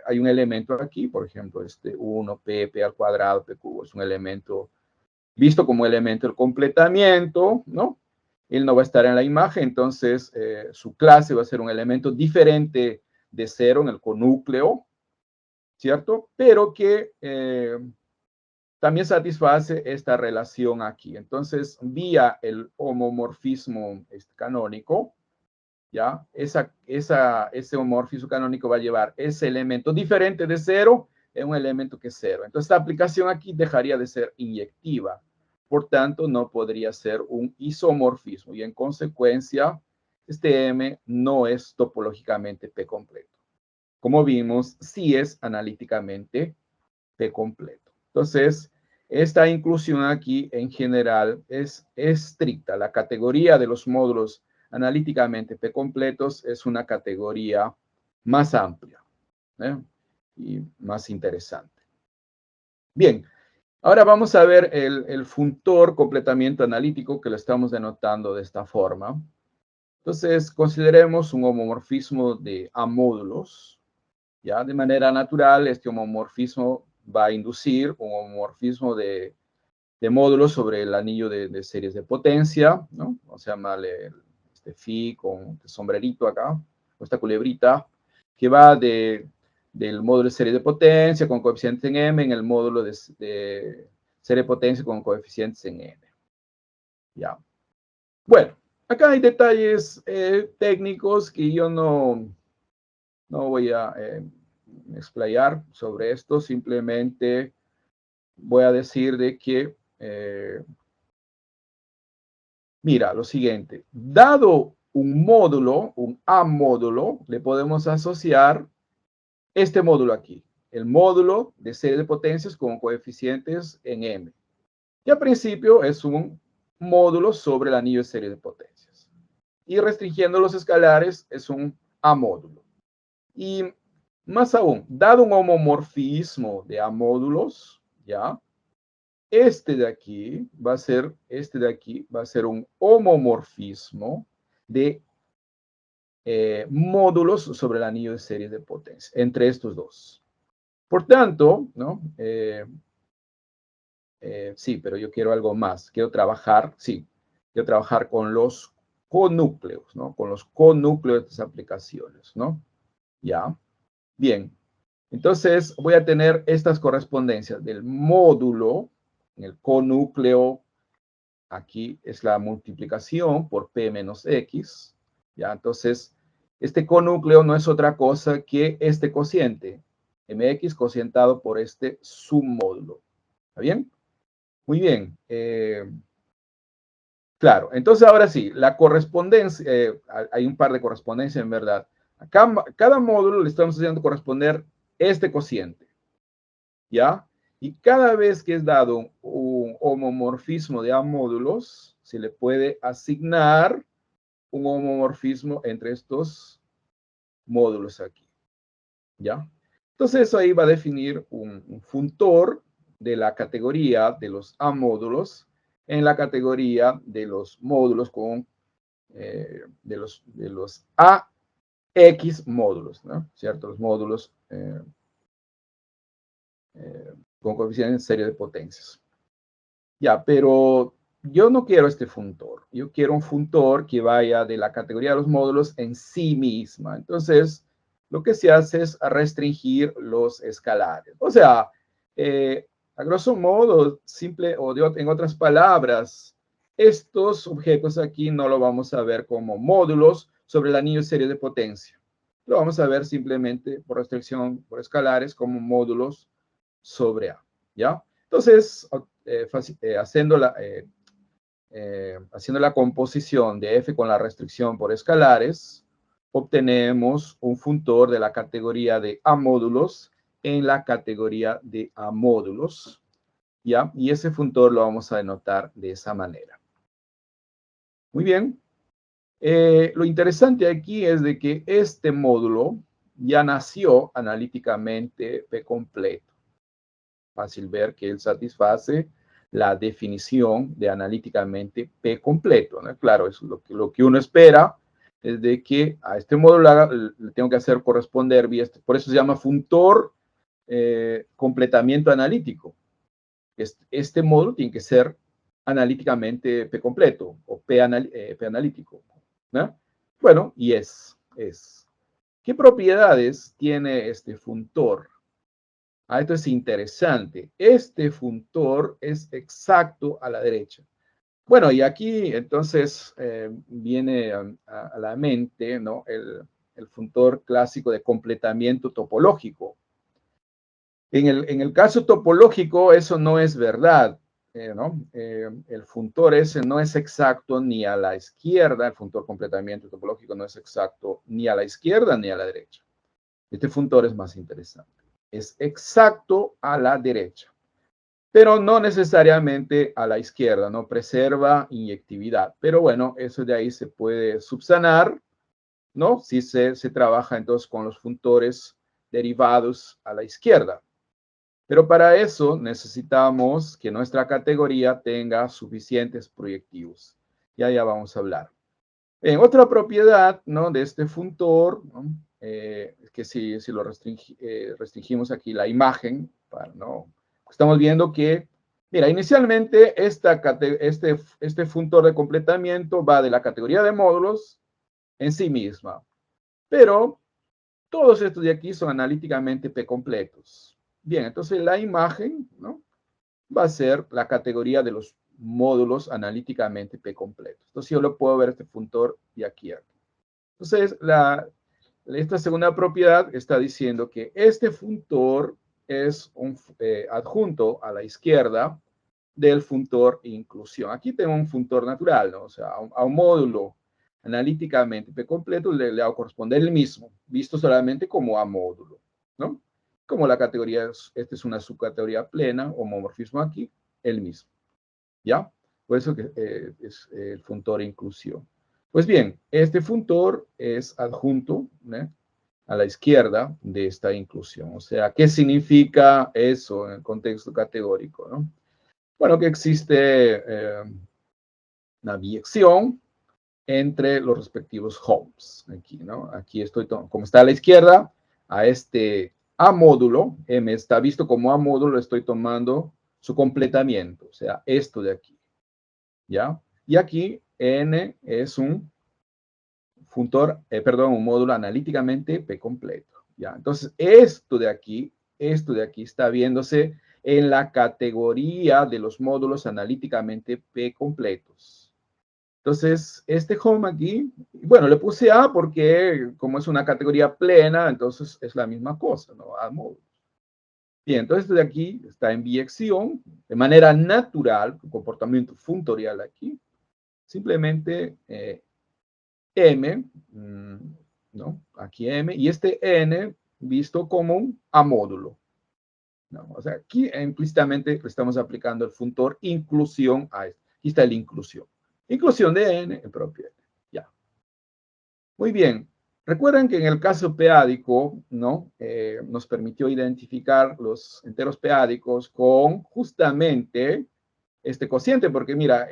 hay un elemento aquí, por ejemplo, 1, P al cuadrado, P cubo, es un elemento visto como elemento del completamiento, ¿no? Él no va a estar en la imagen, entonces su clase va a ser un elemento diferente de cero en el conúcleo, ¿cierto? Pero que también satisface esta relación aquí. Entonces, vía el homomorfismo canónico, ¿ya? Ese homomorfismo canónico va a llevar ese elemento diferente de cero en un elemento que es cero. Entonces, esta aplicación aquí dejaría de ser inyectiva. Por tanto, no podría ser un isomorfismo y en consecuencia, este M no es topológicamente P completo. Como vimos, sí es analíticamente P completo. Entonces, esta inclusión aquí en general es estricta. La categoría de los módulos analíticamente P completos es una categoría más amplia, ¿eh? Y más interesante. Bien, ahora vamos a ver el funtor completamiento analítico, que lo estamos denotando de esta forma. Entonces, consideremos un homomorfismo de A módulos. ¿Ya? De manera natural, este homomorfismo va a inducir un homomorfismo de módulos sobre el anillo de series de potencia, ¿no? O sea, este phi con este sombrerito acá, o esta culebrita, que va del módulo de serie de potencia con coeficientes en m en el módulo de serie de potencia con coeficientes en n. ¿Ya? Bueno, acá hay detalles técnicos que yo no voy a explayar sobre esto, simplemente voy a decir de que, mira, lo siguiente, dado un módulo, un A módulo, le podemos asociar este módulo aquí, el módulo de serie de potencias con coeficientes en M. Y al principio es un módulo sobre el anillo de serie de potencias. Y restringiendo los escalares es un A módulo. Y más aún, dado un homomorfismo de A módulos, ¿ya? Este de aquí va a ser un homomorfismo de módulos sobre el anillo de series de potencia, entre estos dos. Por tanto, ¿no? Sí, pero yo quiero algo más. Quiero trabajar con los conúcleos, ¿no? Con los conúcleos de estas aplicaciones, ¿no? ¿Ya? Bien. Entonces, voy a tener estas correspondencias del módulo en el conúcleo. Aquí es la multiplicación por P menos X. ¿Ya? Entonces, este conúcleo no es otra cosa que este cociente, MX cocientado por este submódulo. ¿Está bien? Muy bien. Claro, entonces ahora sí, la correspondencia, hay un par de correspondencias en verdad. Acá, cada módulo le estamos haciendo corresponder este cociente, ¿ya? Y cada vez que es dado un homomorfismo de A módulos, se le puede asignar un homomorfismo entre estos módulos aquí, ¿ya? Entonces eso ahí va a definir un funtor de la categoría de los A módulos en la categoría de los módulos con, de los AX módulos, ¿no? ¿Cierto? Los módulos con coeficiente en serie de potencias. Ya, pero yo no quiero este funtor. Yo quiero un funtor que vaya de la categoría de los módulos en sí misma. Entonces, lo que se hace es restringir los escalares. O sea, a grosso modo, simple, o en otras palabras, estos objetos aquí no lo vamos a ver como módulos sobre el anillo de serie de potencia. Lo vamos a ver simplemente por restricción por escalares como módulos sobre A, ¿ya? Entonces, haciendo la composición de F con la restricción por escalares, obtenemos un funtor de la categoría de A módulos en la categoría de A módulos, ¿ya? Y ese funtor lo vamos a denotar de esa manera. Muy bien. Lo interesante aquí es de que este módulo ya nació analíticamente P completo. Fácil ver que él satisface la definición de analíticamente P completo, ¿no? Claro, eso es lo que uno espera, es de que a este módulo le tengo que hacer corresponder, por eso se llama funtor completamiento analítico. Este módulo tiene que ser analíticamente P completo o P analítico, ¿no? Bueno, y es. ¿Qué propiedades tiene este funtor? Esto es interesante. Este funtor es exacto a la derecha. Bueno, y aquí entonces viene a la mente, ¿no? El funtor clásico de completamiento topológico. En el caso topológico, eso no es verdad, ¿no? El funtor ese no es exacto ni a la izquierda, el funtor completamiento topológico no es exacto ni a la izquierda ni a la derecha. Este funtor es más interesante. Es exacto a la derecha, pero no necesariamente a la izquierda, no preserva inyectividad. Pero bueno, eso de ahí se puede subsanar, ¿no? Si se trabaja entonces con los funtores derivados a la izquierda. Pero para eso necesitamos que nuestra categoría tenga suficientes proyectivos. Ya vamos a hablar. Otra propiedad, ¿no? De este funtor, ¿no? Que si lo restringimos aquí la imagen, ¿no? Estamos viendo que, mira, inicialmente este funtor de completamiento va de la categoría de módulos en sí misma, pero todos estos de aquí son analíticamente P completos. Bien, entonces la imagen, ¿no? Va a ser la categoría de los módulos analíticamente P completos. Entonces yo lo puedo ver este funtor y aquí. Entonces, esta segunda propiedad está diciendo que este funtor es un adjunto a la izquierda del funtor inclusión. Aquí tengo un funtor natural, ¿no? O sea, a un módulo analíticamente P completo le va a corresponder el mismo, visto solamente como A módulo, ¿no? Como la categoría, esta es una subcategoría plena, homomorfismo aquí, el mismo, ¿ya? Por eso que es el funtor inclusión. Pues bien, este funtor es adjunto, ¿no? A la izquierda de esta inclusión. O sea, ¿qué significa eso en el contexto categórico, ¿no? Bueno, que existe una biyección entre los respectivos homes. Aquí, ¿no? Aquí estoy, como está a la izquierda, a este A módulo, M está visto como A módulo, estoy tomando su completamiento, o sea, esto de aquí, ¿ya? Y aquí N es un funtor, un módulo analíticamente P completo, ¿ya? Entonces, esto de aquí está viéndose en la categoría de los módulos analíticamente P completos. Entonces, este home aquí, bueno, le puse A porque como es una categoría plena, entonces es la misma cosa, ¿no? A módulos. Bien, entonces este de aquí está en biyección, de manera natural, comportamiento funtorial aquí, simplemente M, ¿no? Aquí M, y este N visto como un A módulo. No, o sea, aquí implícitamente le estamos aplicando el funtor inclusión a esto. Aquí está la inclusión. Inclusión de n, el propio n. Ya. Muy bien. Recuerden que en el caso p-ádico, ¿no? Nos permitió identificar los enteros p-ádicos con justamente este cociente, porque mira,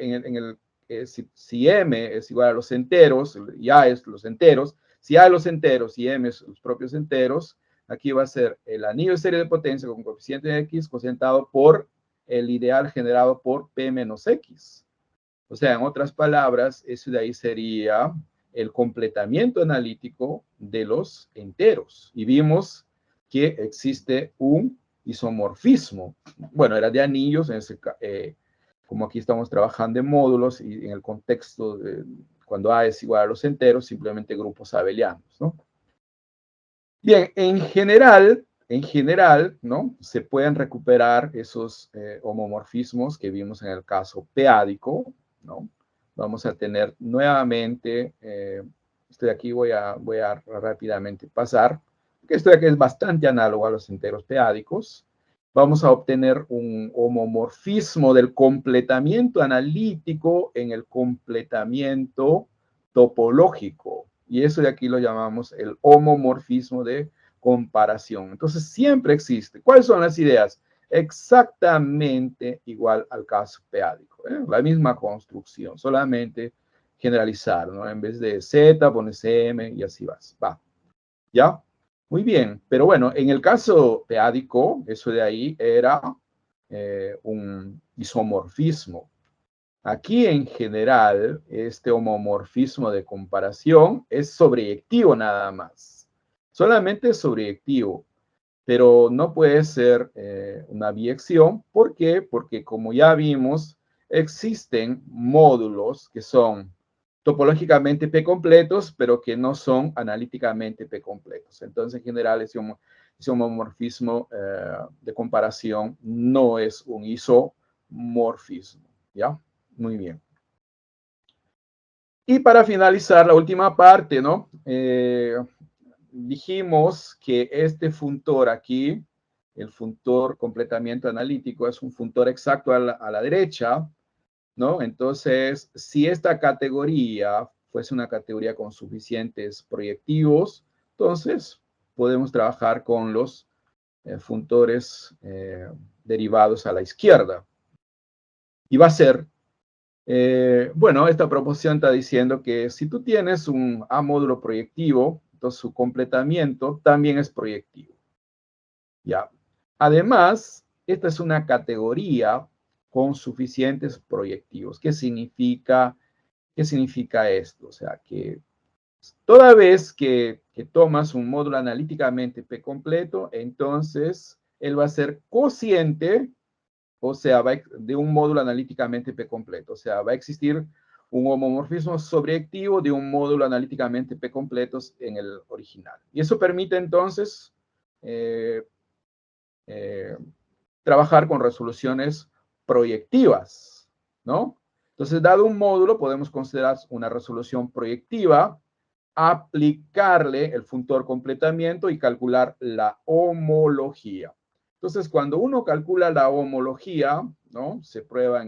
si m es igual a los enteros, y a es los enteros, si a es los enteros y m es los propios enteros, aquí va a ser el anillo de serie de potencia con coeficiente de x cocientado por el ideal generado por p menos x. O sea, en otras palabras, eso de ahí sería el completamiento analítico de los enteros. Y vimos que existe un isomorfismo. Bueno, era de anillos, como aquí estamos trabajando en módulos y en el contexto de cuando A es igual a los enteros, simplemente grupos abelianos, ¿no? Bien, en general, ¿no? Se pueden recuperar esos homomorfismos que vimos en el caso p-ádico, ¿no? Vamos a tener nuevamente, esto de aquí voy a rápidamente pasar, que esto de aquí es bastante análogo a los enteros p-ádicos. Vamos a obtener un homomorfismo del completamiento analítico en el completamiento topológico. Y eso de aquí lo llamamos el homomorfismo de comparación. Entonces, siempre existe. ¿Cuáles son las ideas? Exactamente igual al caso p-ádico. La misma construcción, solamente generalizar, ¿no? En vez de Z, pones M y así vas. Va. ¿Ya? Muy bien. Pero bueno, en el caso p-ádico, eso de ahí era un isomorfismo. Aquí en general, este homomorfismo de comparación es sobreyectivo nada más. Solamente es sobreyectivo, pero no puede ser una biyección. ¿Por qué? Porque como ya vimos, existen módulos que son topológicamente P completos, pero que no son analíticamente P completos. Entonces, en general, ese homomorfismo de comparación no es un isomorfismo. ¿Ya? Muy bien. Y para finalizar la última parte, ¿no? Dijimos que este funtor aquí, el funtor completamiento analítico, es un funtor exacto a la derecha, ¿no? Entonces, si esta categoría fuese una categoría con suficientes proyectivos, entonces podemos trabajar con los funtores derivados a la izquierda. Y va a ser bueno, esta proposición está diciendo que si tú tienes un A módulo proyectivo, entonces su completamiento también es proyectivo. ¿Ya? Además, esta es una categoría con suficientes proyectivos. ¿Qué significa esto? O sea, que toda vez que tomas un módulo analíticamente P completo, entonces él va a ser cociente, o sea, de un módulo analíticamente P completo. O sea, va a existir un homomorfismo sobreyectivo de un módulo analíticamente P completos en el original. Y eso permite entonces trabajar con resoluciones proyectivas, ¿no? Entonces, dado un módulo, podemos considerar una resolución proyectiva, aplicarle el funtor completamiento y calcular la homología. Entonces, cuando uno calcula la homología, ¿no? Se prueba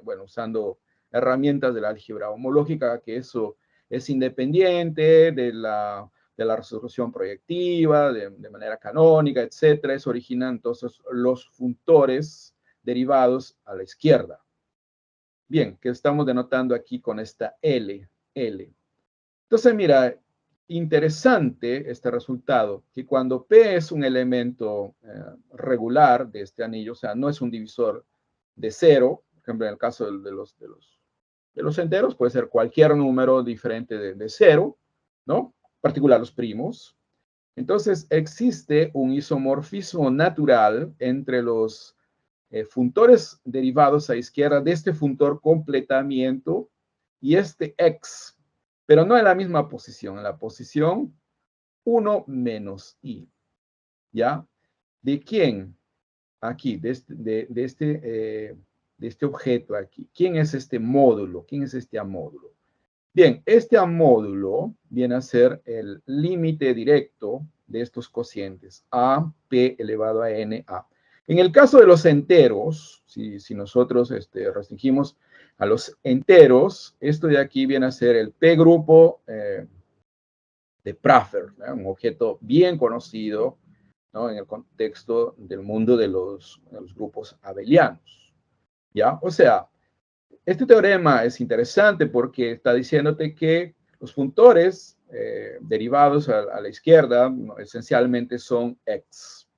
bueno, usando herramientas de la álgebra homológica, que eso es independiente de la resolución proyectiva, de manera canónica, etcétera. Eso origina entonces los funtores derivados a la izquierda. Bien, que estamos denotando aquí con esta L. Entonces, mira, interesante este resultado, que cuando P es un elemento regular de este anillo, o sea, no es un divisor de cero, por ejemplo, en el caso de los enteros, puede ser cualquier número diferente de cero, ¿no? En particular los primos. Entonces, existe un isomorfismo natural entre los funtores derivados a izquierda de este funtor completamiento y este x, pero no en la misma posición, en la posición 1 menos i, ¿ya? ¿De quién? Aquí, de este objeto aquí. ¿Quién es este módulo? ¿Quién es este amódulo? Bien, este amódulo viene a ser el límite directo de estos cocientes, A, P elevado a N, A. En el caso de los enteros, si nosotros restringimos a los enteros, esto de aquí viene a ser el P grupo de Pfaffer, ¿no? Un objeto bien conocido, ¿no? En el contexto del mundo de los grupos abelianos, ¿ya? O sea, este teorema es interesante porque está diciéndote que los funtores derivados a la izquierda, ¿no? Esencialmente son X.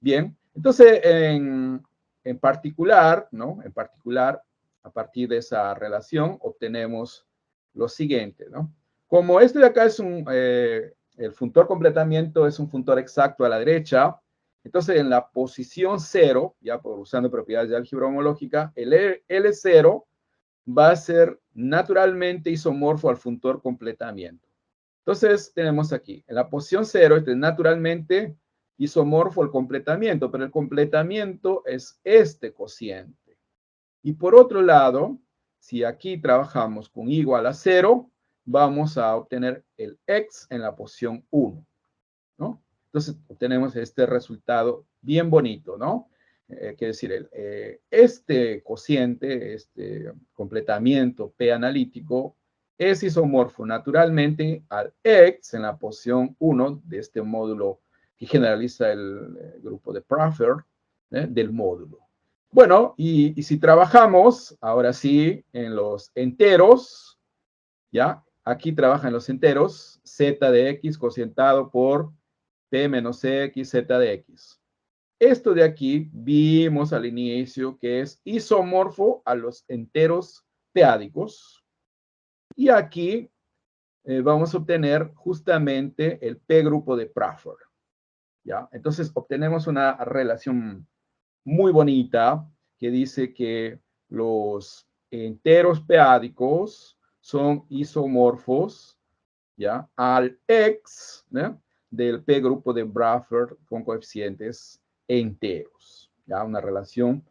Bien, entonces en particular, ¿no? En particular, a partir de esa relación obtenemos lo siguiente, ¿no? Como este de acá es el funtor completamiento es un funtor exacto a la derecha, entonces en la posición 0, ya por usando propiedades de álgebra homológica, el L0 va a ser naturalmente isomorfo al funtor completamiento. Entonces tenemos aquí, en la posición 0, este es naturalmente isomorfo al completamiento, pero el completamiento es este cociente. Y por otro lado, si aquí trabajamos con igual a 0, vamos a obtener el X en la posición 1, ¿no? Entonces obtenemos este resultado bien bonito, ¿no? Quiere decir, este cociente, este completamiento P analítico, es isomorfo naturalmente al X en la posición 1 de este módulo que generaliza el grupo de Pfaffer, del módulo. Bueno, y si trabajamos, ahora sí, en los enteros, ¿ya? Aquí trabajan los enteros, z de x cocientado por p menos x, z de x. Esto de aquí vimos al inicio que es isomorfo a los enteros p-ádicos. Y aquí vamos a obtener justamente el p grupo de Pfaffer, ¿ya? Entonces obtenemos una relación muy bonita que dice que los enteros p-ádicos son isomorfos, ¿ya? Al X, ¿no? Del P grupo de Pfaffer con coeficientes enteros, ¿ya? Una relación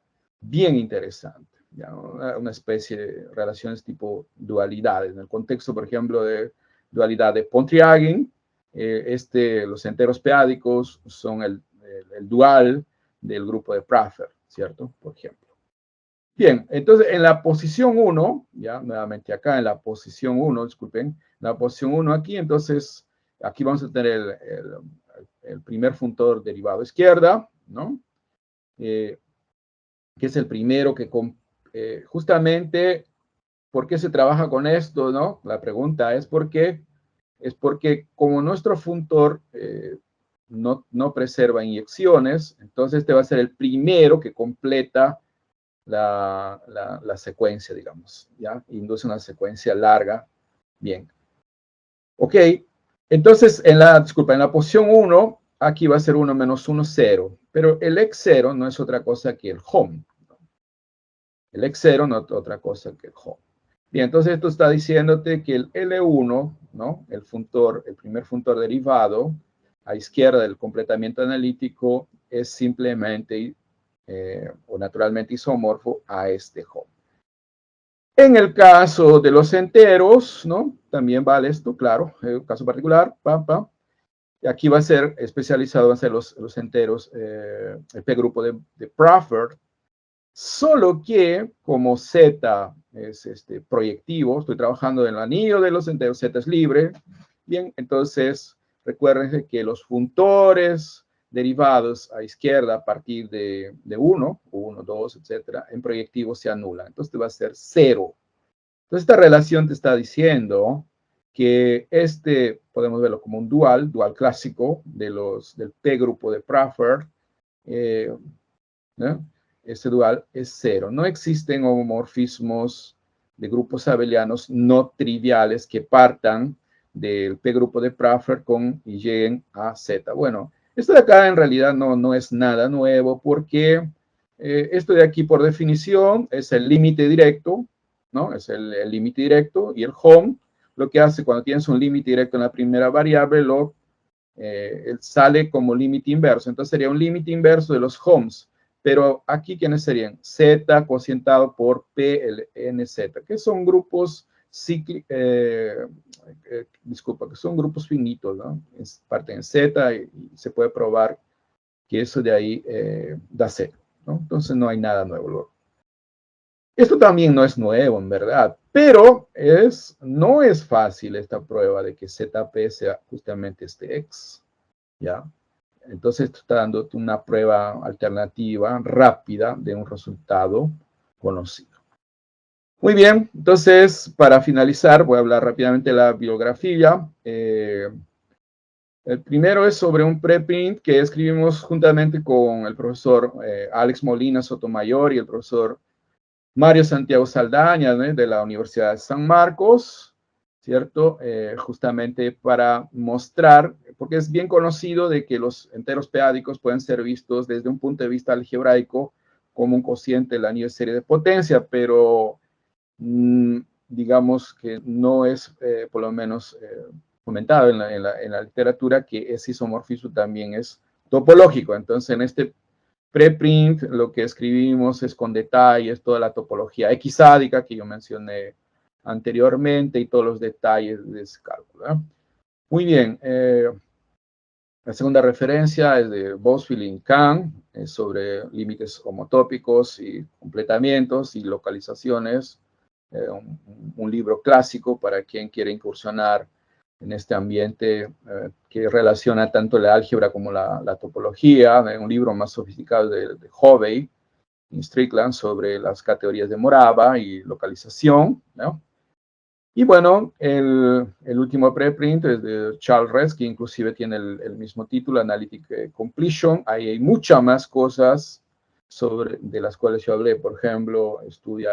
bien interesante, ¿ya? Una especie de relaciones tipo dualidades. En el contexto, por ejemplo, de dualidad de Pontryagin, los enteros p-ádicos son el dual del grupo de Pfaffer, ¿cierto? Por ejemplo. Bien, entonces en la posición 1, ya nuevamente acá en la posición 1, disculpen, la posición 1 aquí, entonces aquí vamos a tener el primer funtor derivado a izquierda, ¿no? Que es el primero que justamente, ¿por qué se trabaja con esto, no? La pregunta es porque como nuestro funtor no preserva inyecciones, entonces este va a ser el primero que completa la secuencia, digamos, ¿ya? Induce una secuencia larga. Bien. Ok. Entonces, en la posición 1, aquí va a ser 1 menos 1, 0. Pero el X0 no es otra cosa que el home. El X0 no es otra cosa que el home. Bien, entonces esto está diciéndote que el L1, ¿no? El primer funtor derivado, a izquierda del completamiento analítico, es simplemente o naturalmente isomorfo a este home. En el caso de los enteros, ¿no? También vale esto, claro, caso particular, Y aquí va a ser especializado, van a ser los enteros, el P grupo de Pfaffer, solo que como Z es proyectivo, estoy trabajando en el anillo de los enteros, Z es libre, bien, entonces recuerden que los funtores derivados a izquierda a partir de 1, 2, etcétera, en proyectivo se anulan. Entonces te va a ser 0. Entonces esta relación te está diciendo que podemos verlo como un dual clásico del P grupo de Pfaffer, ¿no? Este dual es 0. No existen homomorfismos de grupos abelianos no triviales que partan del P grupo de Pfaffer y lleguen a Z. Bueno, esto de acá en realidad no es nada nuevo porque esto de aquí por definición es el límite directo, ¿no? Es el límite directo y el home lo que hace cuando tienes un límite directo en la primera variable, sale como límite inverso. Entonces sería un límite inverso de los homes. Pero aquí, ¿quiénes serían? Z cocientado por PLNZ, que son grupos disculpa, que son grupos finitos, ¿no? Parten en Z y se puede probar que eso de ahí da 0, ¿no? Entonces no hay nada nuevo. Esto también no es nuevo, en verdad, pero no es fácil esta prueba de que ZP sea justamente este X, ¿ya? Entonces esto está dando una prueba alternativa rápida de un resultado conocido. Muy bien, entonces para finalizar voy a hablar rápidamente de la bibliografía. El primero es sobre un preprint que escribimos juntamente con el profesor Alex Molina Sotomayor y el profesor Mario Santiago Saldaña, ¿no? De la Universidad de San Marcos, ¿cierto? Justamente para mostrar, porque es bien conocido de que los enteros p-ádicos pueden ser vistos desde un punto de vista algebraico como un cociente del anillo de serie de potencia, pero digamos que no es, por lo menos, comentado en la literatura que ese isomorfismo también es topológico. Entonces, en este preprint lo que escribimos es con detalles toda la topología X-ádica que yo mencioné anteriormente y todos los detalles de ese cálculo, ¿eh? Muy bien. La segunda referencia es de Bosfield y Kahn, sobre límites homotópicos y completamientos y localizaciones. Un libro clásico para quien quiere incursionar en este ambiente que relaciona tanto la álgebra como la topología. Un libro más sofisticado de Hovey y Strickland sobre las categorías de Morava y localización, ¿no? Y bueno, el último preprint es de Charles Ress, que inclusive tiene el mismo título, Analytic Completion. Ahí hay muchas más cosas de las cuales yo hablé. Por ejemplo, estudia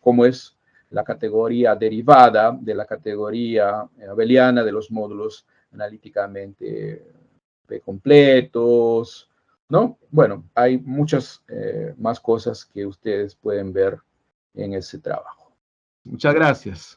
cómo es la categoría derivada de la categoría abeliana de los módulos analíticamente completos, ¿no? Bueno, hay muchas más cosas que ustedes pueden ver en ese trabajo. Muchas gracias.